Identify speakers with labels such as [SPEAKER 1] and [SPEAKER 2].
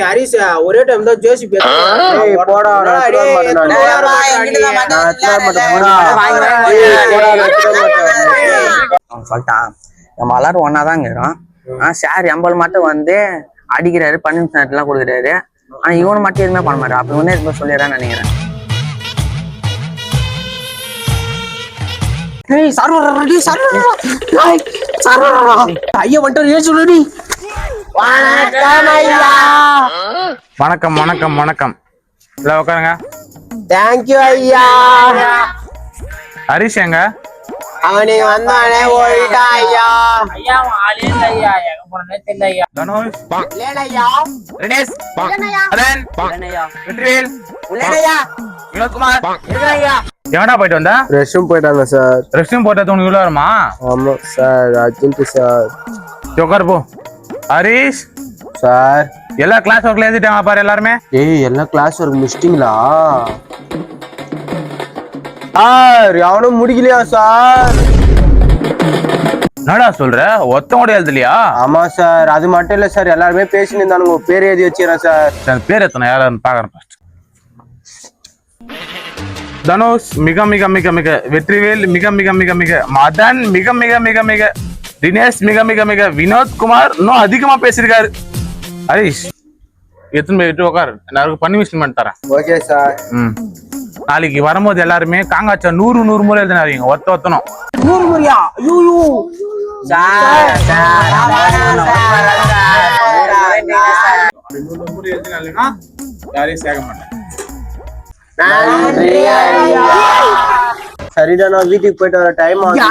[SPEAKER 1] ஹரிஷ் ஒரே டைம் தான் ஜேசிபி போடா
[SPEAKER 2] சொல்லிட்டான் நம்ம எல்லாரும் ஒன்னாதான் இருக்கிறோம். சார் எம்பல் மட்டும் வந்து அடிக்கிறாரு, பனிஷ்மெண்ட் எல்லாம் கொடுக்குறாரு. ஆனா இவனு மட்டும் எதுவுமே பண்ண மாட்டான். அப்படி ஒன்னே எதுவுமே சொல்லிடுறான்னு நினைக்கிறேன்.
[SPEAKER 3] வணக்கம் வணக்கம் வணக்கம். இல்ல உட்காருங்க.
[SPEAKER 1] தேங்க்யூ ஐயா.
[SPEAKER 3] ஹரிஷ் எங்க?
[SPEAKER 1] அவனை வந்தானே ஓடிட்டா ஐயா.
[SPEAKER 4] ஐயா ஆளே இல்ல ஐயா, எங்க போனே தெரியல ஐயா.
[SPEAKER 3] தனுஷ்
[SPEAKER 1] இல்லையா
[SPEAKER 3] ரெனேஷ் அதன் வெற்றிவேல்
[SPEAKER 1] இல்லையா
[SPEAKER 3] வினோத்குமார் எவனா போயிட்டு வந்தா?
[SPEAKER 5] ரெஸ்ட்ரூம் போயிட்டாங்க சார்.
[SPEAKER 3] ரெஸ்ட்ரூம் போட்டது உனக்கு இவ்வளவு வருமா?
[SPEAKER 5] ஆமா சார், அர்ஜென்ட் சார்.
[SPEAKER 3] உட்காரு போ. ஹரிஷ்
[SPEAKER 5] சார்
[SPEAKER 3] எல்லா கிளாஸ் ஒர்க்ல எழுதிட்டாங்க பாரு எல்லாருமே.
[SPEAKER 5] ஏய் எல்லாம் கிளாஸ் ஒர்க் முடிச்சிட்டீங்களா சார்? எவனும் முடிக்கலையா சார்?
[SPEAKER 3] என்னடா சொல்ற? ஒத்த கூட எழுதலையா?
[SPEAKER 5] ஆமா சார், அது மட்டும் இல்ல சார், எல்லாருமே பேசிட்டு இருந்தானுங்க. பேர் எழுதி வச்சிடறேன் சார்.
[SPEAKER 3] சார் பேர் எத்தனை யாரும் பாக்குறேன் ஃபர்ஸ்ட். தனுஷ் மிக மிக மிக மிக, வெற்றிவேல் மிக மிக மிக மிக, மதன் மிக மிக மிக மிக, தினேஷ் மிக மிக மிக, வினோத்குமார் இன்னும் அதிகமா பேசியிருக்காரு. ஹரிஷ் எத்தனை பேர் விட்டு உட்காரு, எல்லாருக்கும் பர்மிஷன் பண்ணி தரேன்.
[SPEAKER 5] Okay sir.
[SPEAKER 3] நாளைக்கு வரும்போது எல்லாருமே காங்காச்சா 100 முறை எழுதினாருங்க. ஒத்தனும்
[SPEAKER 1] 100 முறையா? ஐயோ
[SPEAKER 3] யாரையும் சேர்க்க மாட்டேன்.
[SPEAKER 5] சரிடா, நான் வீட்டுக்கு போயிட்டு வர டைம் ஆகுது.